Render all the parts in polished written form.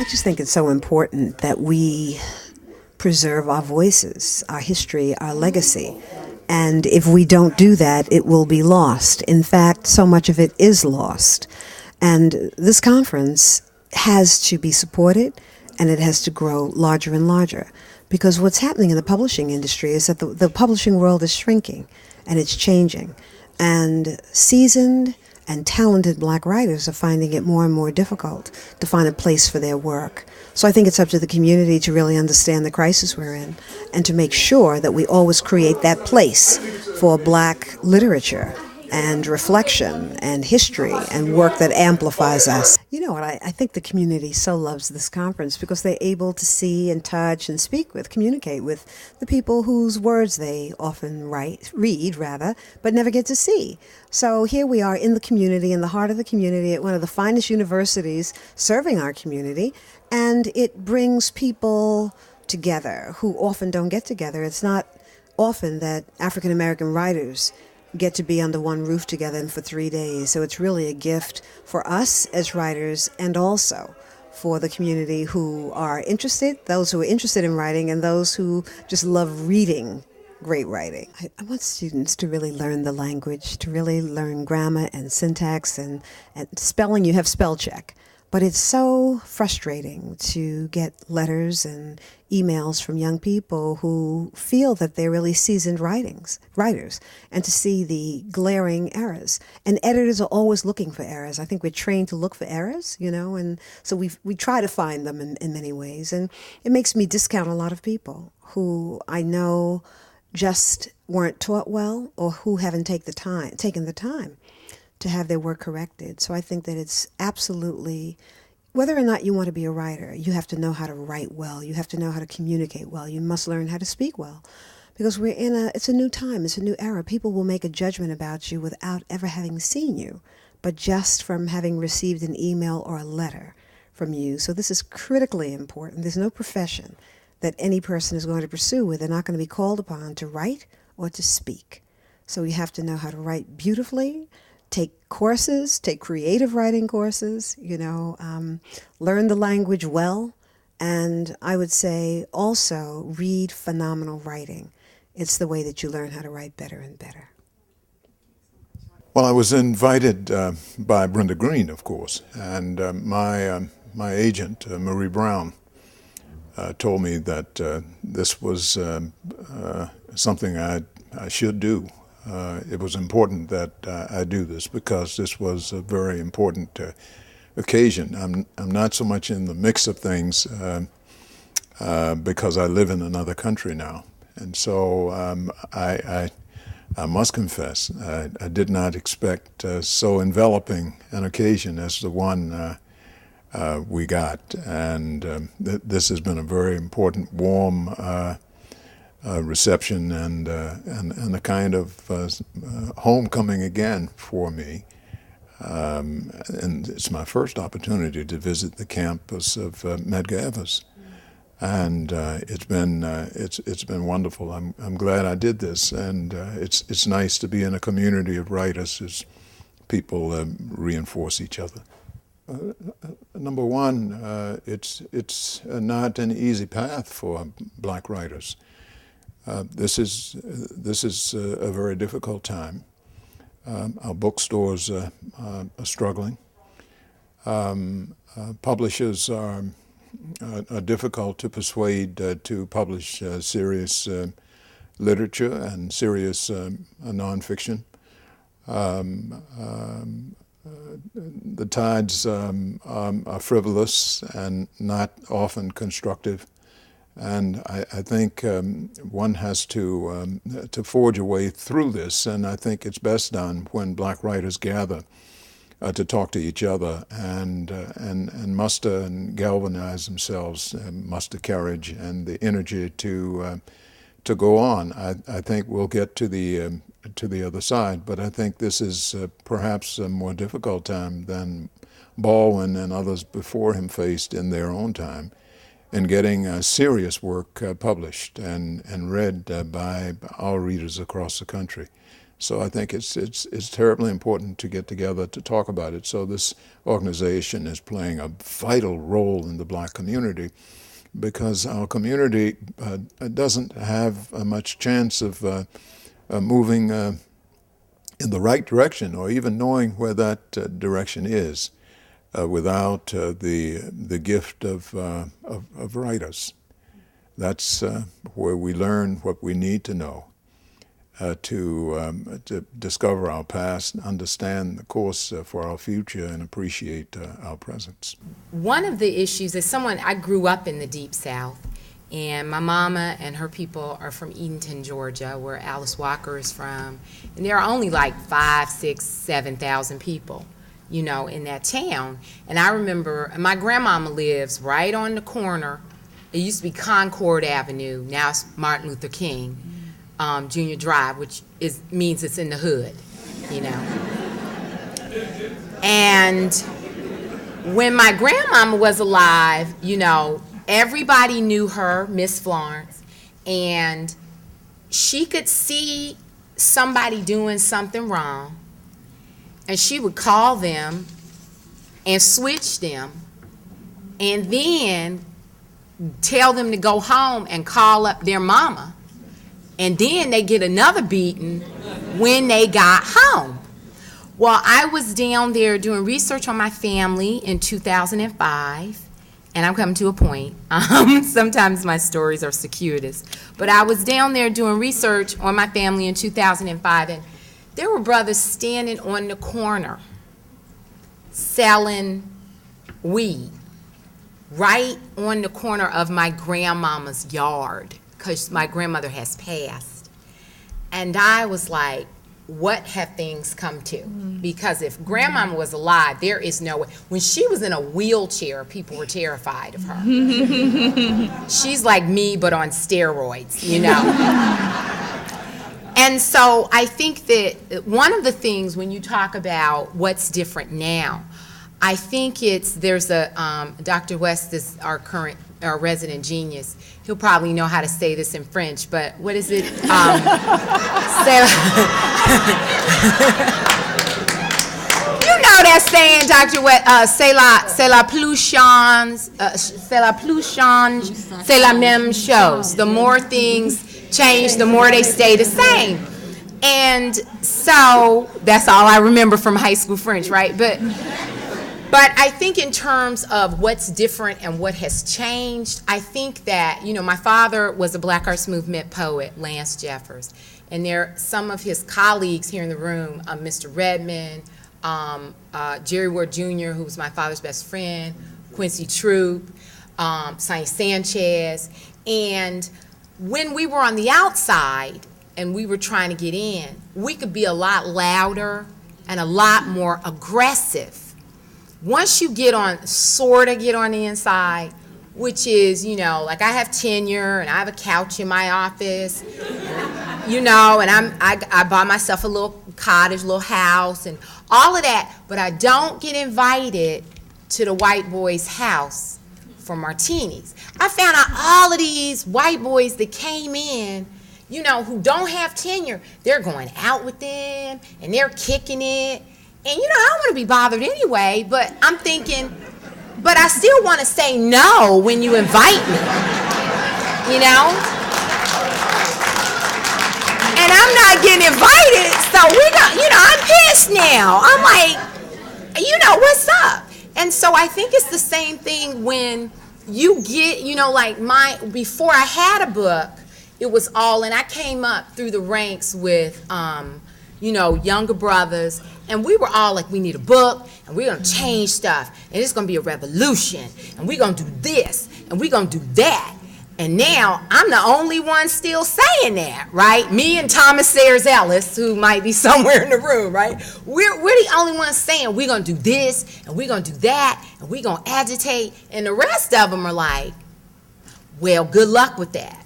I just think it's so important that we preserve our voices, our history, our legacy. And if we don't do that, it will be lost. In fact, so much of it is lost. And this conference has to be supported and it has to grow larger and larger. Because what's happening in the publishing industry is that the publishing world is shrinking and it's changing. And seasoned and talented black writers are finding it more and more difficult to find a place for their work. So I think it's up to the community to really understand the crisis we're in and to make sure that we always create that place for black literature and reflection and history and work that amplifies us. You know what, I think the community so loves this conference because they're able to see and touch and speak with, communicate with the people whose words they often read, but never get to see. So here we are in the community, in the heart of the community, at one of the finest universities serving our community, and it brings people together who often don't get together. It's not often that African American writers get to be under one roof together and for 3 days. So it's really a gift for us as writers and also for the community who are interested, those who are interested in writing and those who just love reading great writing. I want students to really learn the language, to really learn grammar and syntax and spelling. You have spell check. But it's so frustrating to get letters and emails from young people who feel that they're really seasoned writers, and to see the glaring errors. And editors are always looking for errors. I think we're trained to look for errors, and so we try to find them in many ways. And it makes me discount a lot of people who I know just weren't taught well or who haven't taken the time to have their work corrected. So I think that it's absolutely, whether or not you want to be a writer, you have to know how to write well. You have to know how to communicate well. You must learn how to speak well. Because it's a new time, it's a new era. People will make a judgment about you without ever having seen you, but just from having received an email or a letter from you. So this is critically important. There's no profession that any person is going to pursue where they're not going to be called upon to write or to speak. So you have to know how to write beautifully, take courses, take creative writing courses, learn the language well, and I would say also read phenomenal writing. It's the way that you learn how to write better and better. Well, I was invited by Brenda Green, of course, and my agent, Marie Brown, told me that this was something I should do. It was important that I do this because this was a very important occasion. I'm not so much in the mix of things because I live in another country now, and so I must confess I did not expect so enveloping an occasion as the one we got, and this has been a very important, warm reception and a kind of homecoming again for me. And it's my first opportunity to visit the campus of Medgar Evers, and it's been wonderful. I'm glad I did this, and it's nice to be in a community of writers as people reinforce each other. Number one, it's not an easy path for black writers. This is a very difficult time. Our bookstores are struggling. Publishers are difficult to persuade to publish serious literature and serious nonfiction. The tides are frivolous and not often constructive. And I think one has to forge a way through this, and I think it's best done when black writers gather to talk to each other and muster and galvanize themselves, muster courage and the energy to go on. I think we'll get to the other side, but I think this is perhaps a more difficult time than Baldwin and others before him faced in their own time, in getting serious work published and read by our readers across the country. So I think it's terribly important to get together to talk about it. So this organization is playing a vital role in the Black community, because our community doesn't have much chance of moving in the right direction, or even knowing where that direction is, without the gift of writers. That's where we learn what we need to know to discover our past, understand the course for our future, and appreciate our presence. One of the issues is I grew up in the Deep South, and my mama and her people are from Edenton, Georgia, where Alice Walker is from, and there are only like 5, 6, 7,000 people, you know, in that town. And I remember my grandmama lives right on the corner. It used to be Concord Avenue, now it's Martin Luther King Junior Drive, which means it's in the hood, you know. And when my grandmama was alive, you know, everybody knew her, Miss Florence, and she could see somebody doing something wrong, and she would call them and switch them, and then tell them to go home and call up their mama, and then they get another beating when they got home. Well, I was down there doing research on my family in 2005, and I'm coming to a point. Sometimes my stories are circuitous, but I was down there doing research on my family in 2005, and there were brothers standing on the corner selling weed right on the corner of my grandmama's yard, because my grandmother has passed. And I was like, what have things come to? Because if grandmama was alive, there is no way. When she was in a wheelchair, people were terrified of her. She's like me, but on steroids, you know. And so I think that one of the things when you talk about what's different now, I think there's Dr. West is our resident genius. He'll probably know how to say this in French, but what is it? You know that saying, Dr. West, c'est la plus change, c'est la même chose. The more things change, the more they stay the same. And so that's all I remember from high school French, right? But I think in terms of what's different and what has changed, I think that, you know, my father was a Black Arts Movement poet, Lance Jeffers, and there some of his colleagues here in the room, Mr. Redmond, Jerry Ward Jr., who was my father's best friend, Quincy Troop, Sonny Sanchez, and when we were on the outside and we were trying to get in, we could be a lot louder and a lot more aggressive. Once you sort of get on the inside, which is, you know, like I have tenure and I have a couch in my office, you know, and I bought myself a little cottage, little house and all of that, but I don't get invited to the white boy's house for martinis. I found out all of these white boys that came in, you know, who don't have tenure, they're going out with them and they're kicking it. And, you know, I don't want to be bothered anyway, but I'm thinking, but I still want to say no when you invite me, you know? And I'm not getting invited, so I'm pissed now. I'm like, you know, what's up? And so I think it's the same thing when you get, you know, like before I had a book, it was all, and I came up through the ranks with, you know, younger brothers, and we were all like, we need a book, and we're gonna change stuff, and it's gonna be a revolution, and we're gonna do this, and we're gonna do that. And now I'm the only one still saying that, right? Me and Thomas Sayers Ellis, who might be somewhere in the room, right? We're the only ones saying we're gonna do this, and we're gonna do that, and we're gonna agitate, and the rest of them are like, well, good luck with that.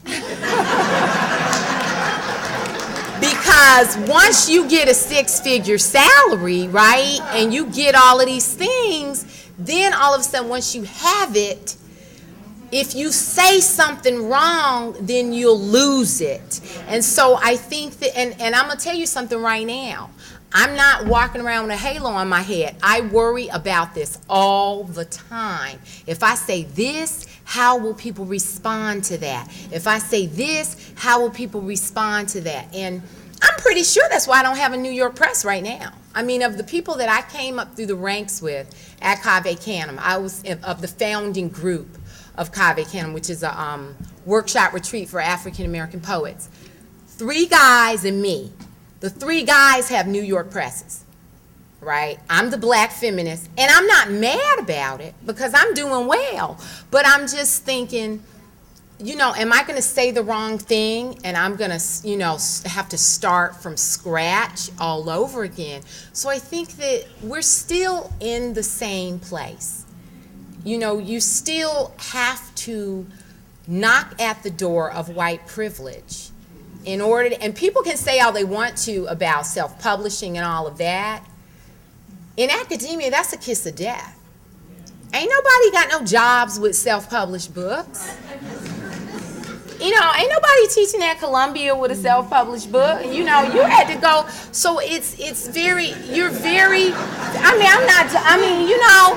Because once you get a 6-figure salary, right, and you get all of these things, then all of a sudden once you have it, if you say something wrong, then you'll lose it. And so I think that, and I'm going to tell you something right now. I'm not walking around with a halo on my head. I worry about this all the time. If I say this, how will people respond to that? If I say this, how will people respond to that? And I'm pretty sure that's why I don't have a New York Press right now. I mean, of the people that I came up through the ranks with at Cave Canem, I was of the founding group of Cave Canem, which is a workshop retreat for African American poets. 3 guys and me. The 3 guys have New York presses, right? I'm the black feminist, and I'm not mad about it because I'm doing well. But I'm just thinking, you know, am I going to say the wrong thing and I'm going to, you know, have to start from scratch all over again? So I think that we're still in the same place. You know, you still have to knock at the door of white privilege in order to, and people can say all they want to about self-publishing and all of that. In academia, that's a kiss of death. Ain't nobody got no jobs with self-published books. You know, ain't nobody teaching at Columbia with a self-published book. You know, you had to go. So it's very, you're very, I mean, I'm not, I mean, you know.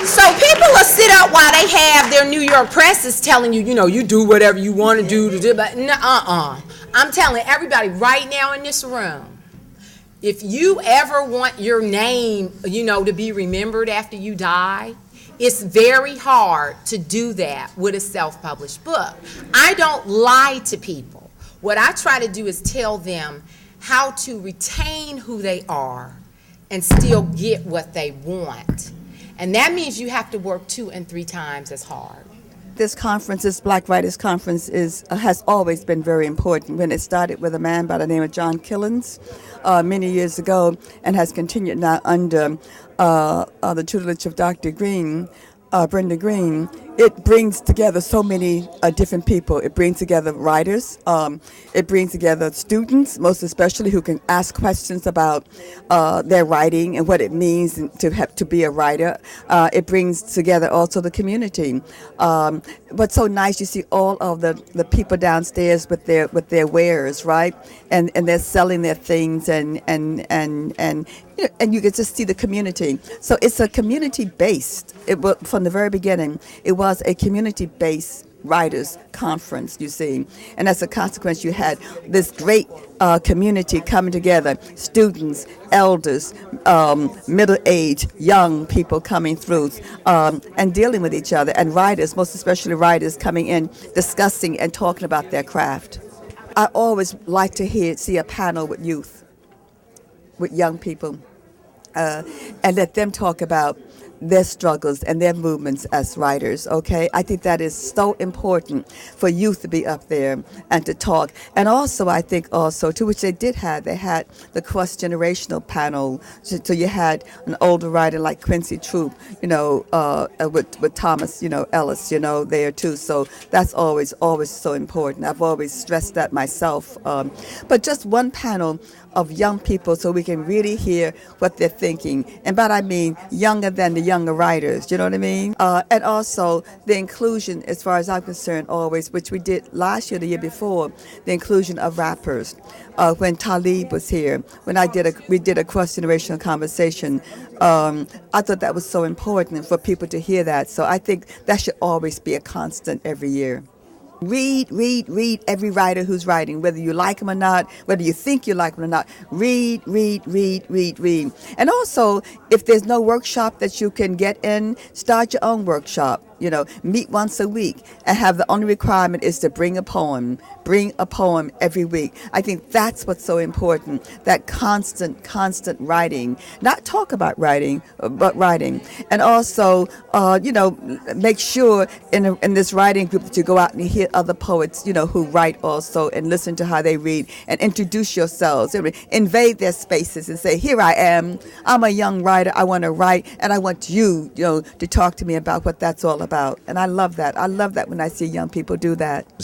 So people will sit up while they have their New York presses telling you, you know, you do whatever you want to do, but I'm telling everybody right now in this room, if you ever want your name, you know, to be remembered after you die, it's very hard to do that with a self-published book. I don't lie to people. What I try to do is tell them how to retain who they are and still get what they want. And that means you have to work 2 and 3 times as hard. This conference, this Black Writers Conference, has always been very important. When it started with a man by the name of John Killens many years ago, and has continued now under the tutelage of Dr. Green, Brenda Green, it brings together so many different people. It brings together writers. It brings together students, most especially, who can ask questions about their writing and what it means to be a writer. It brings together also the community. What's so nice, you see all of the people downstairs with their wares, right? And they're selling their things and you get to see the community. So it's a community-based. From the very beginning, it was a community-based writers conference, you see. And as a consequence, you had this great community coming together, students, elders, middle-aged, young people coming through and dealing with each other, and writers, most especially writers, coming in, discussing and talking about their craft. I always like to see a panel with youth, with young people, and let them talk about their struggles and their movements as writers, okay? I think that is so important for youth to be up there and to talk. And also, I think also, to which they had the cross-generational panel. So you had an older writer like Quincy Troop, you know, with Thomas, you know, Ellis, you know, there too. So that's always so important. I've always stressed that myself. But just one panel of young people so we can really hear what they're thinking. And by that I mean younger than the younger writers, you know what I mean? And also the inclusion, as far as I'm concerned, always, which we did last year, the year before, the inclusion of rappers. When Talib was here, when we did a cross-generational conversation, I thought that was so important for people to hear that. So I think that should always be a constant every year. Read every writer who's writing, whether you like them or not, whether you think you like them or not. Read. And also, if there's no workshop that you can get in, start your own workshop. You know, meet once a week and have the only requirement is to bring a poem every week. I think that's what's so important, that constant writing, not talk about writing, but writing. And also, you know, make sure in this writing group that you go out and hear other poets, you know, who write also, and listen to how they read and introduce yourselves. Invade their spaces and say, here I am, I'm a young writer, I want to write, and I want you, you know, to talk to me about what that's all about. And I love that. I love that when I see young people do that.